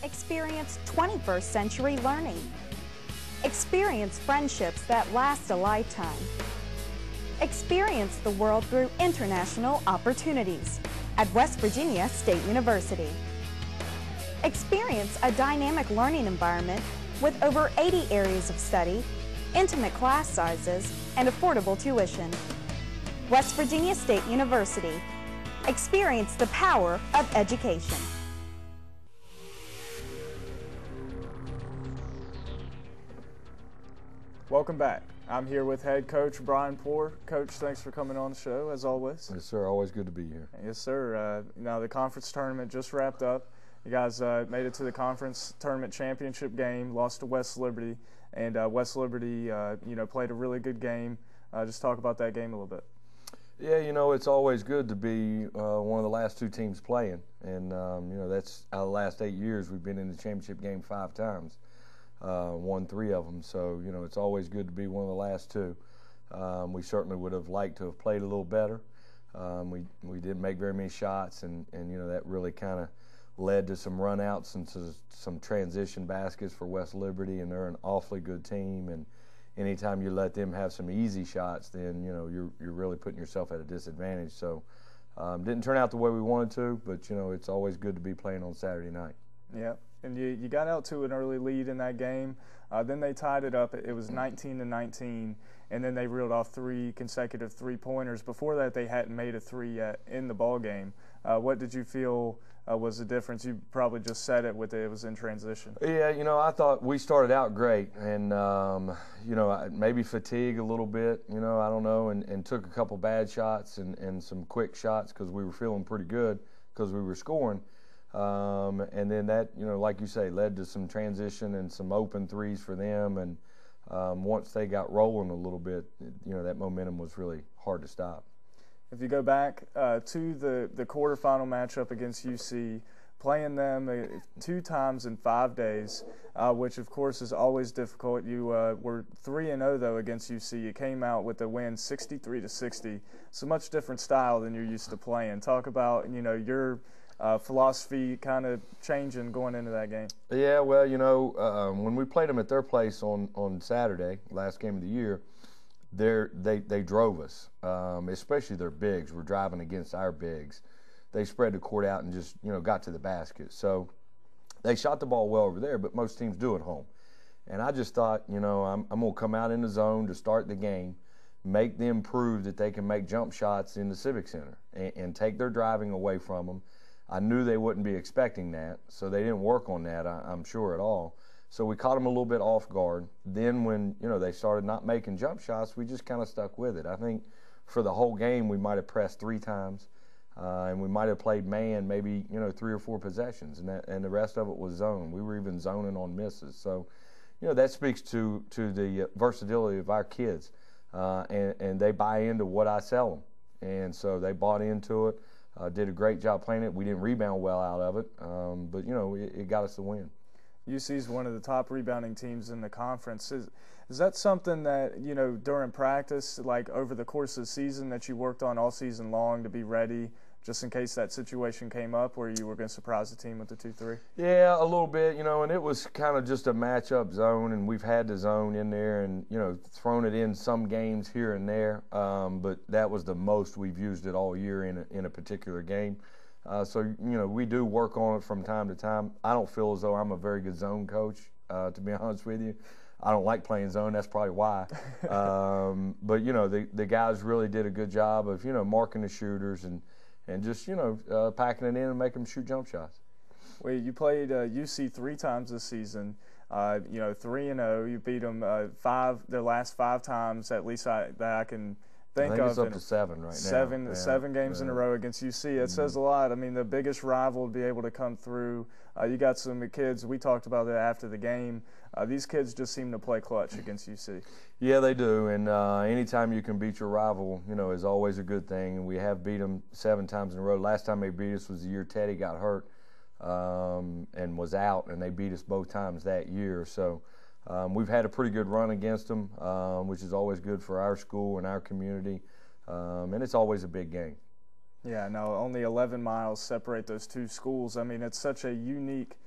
Experience 21st century learning. Experience friendships that last a lifetime. Experience the world through international opportunities at West Virginia State University. Experience a dynamic learning environment with over 80 areas of study, intimate class sizes, and affordable tuition. West Virginia State University. Experience the power of education. Welcome back. I'm here with head coach Bryan Poore. Coach, thanks for coming on the show, as always. Yes, sir. Always good to be here. Yes, sir. Now, the conference tournament just wrapped up. You guys made it to the conference tournament championship game, lost to West Liberty, and West Liberty, played a really good game. Just talk about that game a little bit. Yeah, it's always good to be one of the last two teams playing, and that's out of the last 8 years we've been in the championship game 5 times. Won 3 of them, so it's always good to be one of the last two. We certainly would have liked to have played a little better. We didn't make very many shots, and that really kind of led to some runouts and to some transition baskets for West Liberty, and they're an awfully good team. And anytime you let them have some easy shots, then you're really putting yourself at a disadvantage. So didn't turn out the way we wanted to, but it's always good to be playing on Saturday night. Yeah. And you got out to an early lead in that game. Then they tied it up. It was 19-19, and then they reeled off 3 consecutive three-pointers. Before that, they hadn't made a 3 yet in the ball game. What did you feel was the difference? You probably just said it with it was in transition. Yeah, I thought we started out great, and maybe fatigue a little bit. I don't know, and took a couple bad shots and some quick shots because we were feeling pretty good because we were scoring. And then that, like you say, led to some transition and some open threes for them. And once they got rolling a little bit, that momentum was really hard to stop. If you go back to the quarterfinal matchup against UC, playing them 2 times in 5 days, which of course is always difficult. You were 3-0 though against UC. You came out with a win 63-60. It's a much different style than you're used to playing. Talk about your philosophy kind of changing going into that game. Yeah, well, when we played them at their place on Saturday, last game of the year, they drove us, especially their bigs. We're driving against our bigs. They spread the court out and just, got to the basket. So they shot the ball well over there, but most teams do at home. And I just thought, I'm going to come out in the zone to start the game, make them prove that they can make jump shots in the Civic Center and take their driving away from them. I knew they wouldn't be expecting that, so they didn't work on that, I'm sure, at all. So we caught them a little bit off guard. Then when, they started not making jump shots, we just kind of stuck with it. I think for the whole game we might have pressed 3 times, and we might have played man maybe, 3 or 4 possessions, and the rest of it was zone. We were even zoning on misses. So, that speaks to the versatility of our kids, and they buy into what I sell them. And so they bought into it. Did a great job playing it. We didn't rebound well out of it, but it got us the win. UC is one of the top rebounding teams in the conference. Is that something that during practice, like over the course of the season, that you worked on all season long to be ready, just in case that situation came up where you were going to surprise the team with the 2-3? Yeah, a little bit, and it was kind of just a matchup zone, and we've had the zone in there and, thrown it in some games here and there, but that was the most we've used it all year in a particular game. So, we do work on it from time to time. I don't feel as though I'm a very good zone coach, to be honest with you. I don't like playing zone. That's probably why. But, the guys really did a good job of, marking the shooters and just, packing it in and making them shoot jump shots. Well, you played UC 3 times this season, 3-0. You beat them their last 5 times, at least that I can think of. I think it's up to 7 right now. 7 games in a row against UC. It says a lot. I mean, the biggest rival to be able to come through. You got some kids. We talked about that after the game. These kids just seem to play clutch against UC. Yeah, they do. And anytime you can beat your rival, is always a good thing. And we have beat them 7 times in a row. Last time they beat us was the year Teddy got hurt and was out, and they beat us both times that year. So we've had a pretty good run against them, which is always good for our school and our community. And it's always a big game. Yeah, no, only 11 miles separate those 2 schools. I mean, it's such a unique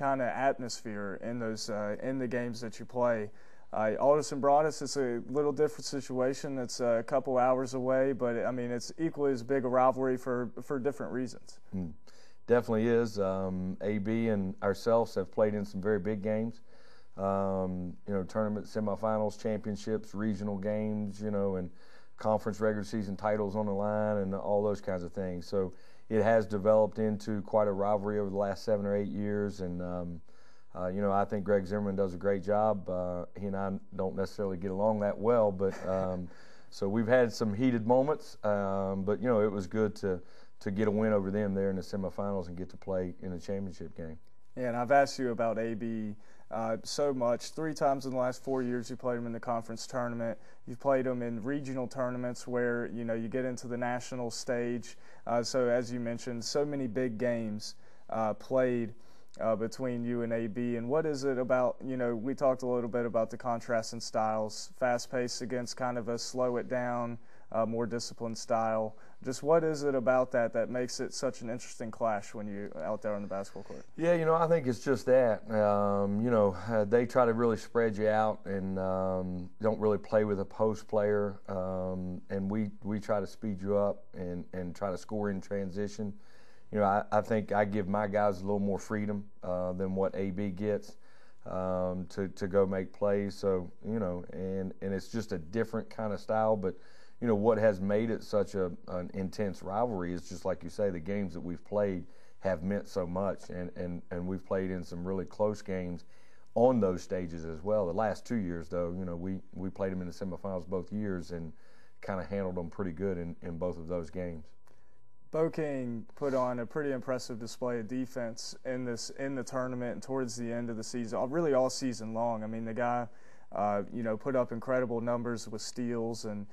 kind of atmosphere in those in the games that you play. Aldous and Broadus, it's a little different situation. It's a couple hours away, but I mean it's equally as big a rivalry for different reasons. Definitely is. AB and ourselves have played in some very big games. Tournament semifinals, championships, regional games, and conference regular season titles on the line and all those kinds of things. So it has developed into quite a rivalry over the last 7 or 8 years. And, I think Greg Zimmerman does a great job. He and I don't necessarily get along that well, but so we've had some heated moments. But, it was good to get a win over them there in the semifinals and get to play in a championship game. Yeah, and I've asked you about AB so much. 3 times in the last 4 years you played him in the conference tournament. You've played him in regional tournaments where, you get into the national stage. So as you mentioned, so many big games played between you and AB. And what is it about, we talked a little bit about the contrast in styles, fast-paced against kind of a slow it down, more disciplined style. Just what is it about that makes it such an interesting clash when you're out there on the basketball court? Yeah, I think it's just that. They try to really spread you out and don't really play with a post player. And we try to speed you up and try to score in transition. I think I give my guys a little more freedom than what AB gets to go make plays. So, and it's just a different kind of style. But what has made it such an intense rivalry is just like you say, the games that we've played have meant so much, and we've played in some really close games on those stages as well. The last 2 years, though, we played them in the semifinals both years and kind of handled them pretty good in both of those games. Bo King put on a pretty impressive display of defense in the tournament and towards the end of the season, really all season long. I mean, the guy, put up incredible numbers with steals and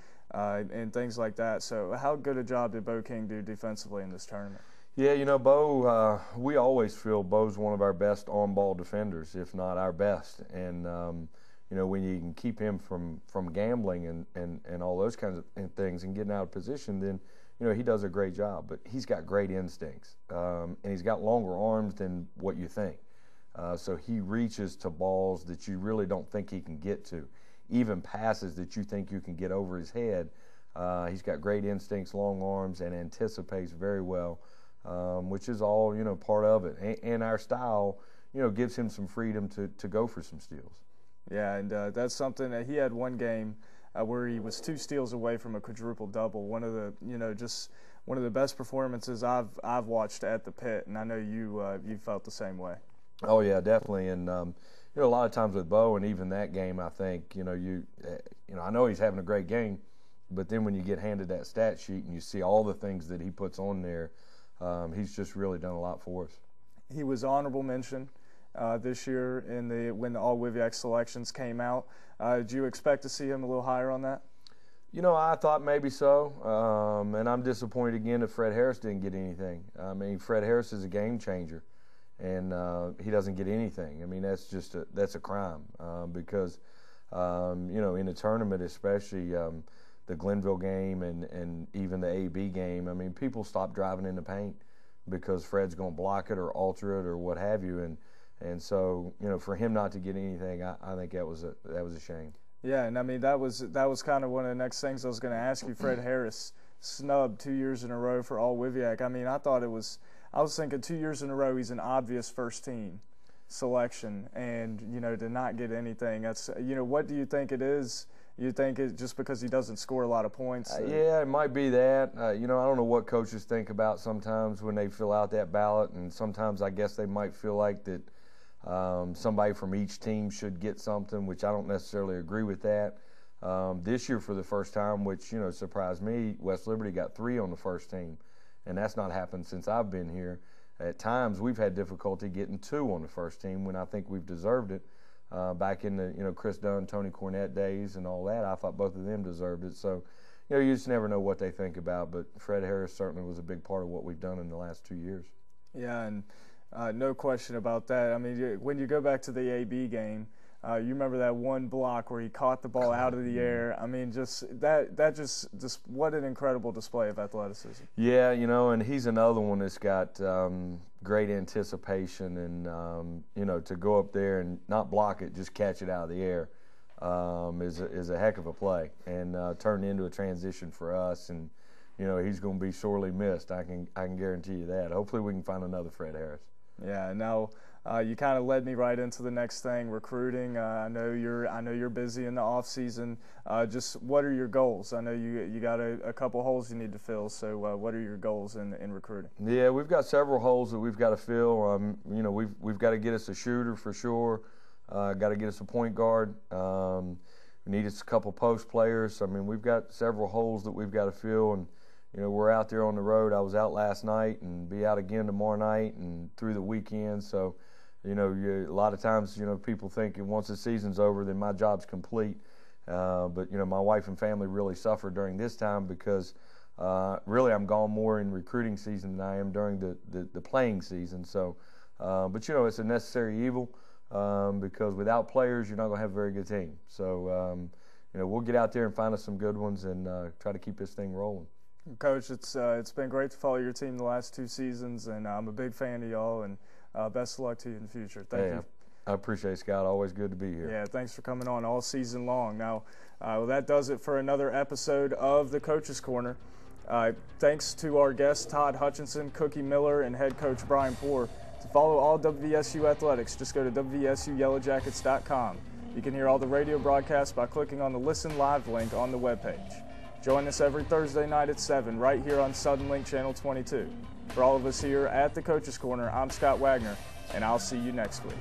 things like that. So how good a job did Bo King do defensively in this tournament? Yeah, Bo, we always feel Bo's one of our best on-ball defenders, if not our best. And, when you can keep him from gambling and all those kinds of things and getting out of position, then, he does a great job. But he's got great instincts, and he's got longer arms than what you think. So he reaches to balls that you really don't think he can get to. Even passes that you think you can get over his head. He's got great instincts, long arms, and anticipates very well, which is all, part of it. And our style, gives him some freedom to go for some steals. Yeah, and that's something that he had one game where he was 2 steals away from a quadruple double. One of the, just one of the best performances I've watched at the pit, and I know you felt the same way. Oh yeah, definitely, and a lot of times with Bo, and even that game, I think I know he's having a great game, but then when you get handed that stat sheet and you see all the things that he puts on there, he's just really done a lot for us. He was honorable mention this year when the All WVX selections came out. Did you expect to see him a little higher on that? I thought maybe so, and I'm disappointed again that Fred Harris didn't get anything. I mean, Fred Harris is a game changer. And he doesn't get anything. I mean, that's a crime because, in a tournament, especially the Glenville game and even the AB game, I mean, people stop driving in the paint because Fred's going to block it or alter it or what have you. And so, for him not to get anything, I think that was a shame. Yeah, and I mean, that was kind of one of the next things I was going to ask you. Fred Harris snubbed 2 years in a row for All WVAC. I mean, I was thinking 2 years in a row he's an obvious first team selection, and to not get anything, that's what do you think it is? You think it's just because he doesn't score a lot of points? Yeah, it might be that. I don't know what coaches think about sometimes when they fill out that ballot, and sometimes I guess they might feel like that somebody from each team should get something, which I don't necessarily agree with that. This year, for the first time, which surprised me, West Liberty got 3 on the first team. And that's not happened since I've been here. At times, we've had difficulty getting 2 on the first team when I think we've deserved it. Back in the Chris Dunn, Tony Cornette days and all that, I thought both of them deserved it. So, you just never know what they think about. But Fred Harris certainly was a big part of what we've done in the last 2 years. Yeah, and no question about that. I mean, when you go back to the AB game, you remember that one block where he caught the ball out of the air. I mean, just what an incredible display of athleticism. Yeah, and he's another one that's got great anticipation, and you know, to go up there and not block it, just catch it out of the air is a heck of a play, and turned into a transition for us. And you know, he's going to be sorely missed. I can guarantee you that. Hopefully, we can find another Fred Harris. Yeah. Now, you kind of led me right into the next thing, recruiting. I know you're busy in the off season. Just what are your goals? I know you got a couple holes you need to fill. So what are your goals in recruiting? Yeah, we've got several holes that we've got to fill. You know, we've got to get us a shooter for sure. Got to get us a point guard. We need us a couple post players. I mean, we've got several holes that we've got to fill, and you know, we're out there on the road. I was out last night and be out again tomorrow night and through the weekend. So, you know, a lot of times, you know, people think once the season's over, then my job's complete. But, you know, my wife and family really suffer during this time because really I'm gone more in recruiting season than I am during the playing season. So, but, you know, it's a necessary evil because without players, you're not going to have a very good team. So, you know, we'll get out there and find us some good ones and try to keep this thing rolling. Coach, it's been great to follow your team the last 2 seasons, and I'm a big fan of y'all, and best of luck to you in the future. Thank you. I appreciate it, Scott. Always good to be here. Yeah, thanks for coming on all season long. Now, well, that does it for another episode of the Coach's Corner. Thanks to our guests, Todd Hutchinson, Cookie Miller, and head coach Bryan Poore. To follow all WVSU athletics, just go to WVSUYellowJackets.com. You can hear all the radio broadcasts by clicking on the Listen Live link on the webpage. Join us every Thursday night at 7 right here on Sudden Link Channel 22. For all of us here at the Coach's Corner, I'm Scott Wagner, and I'll see you next week.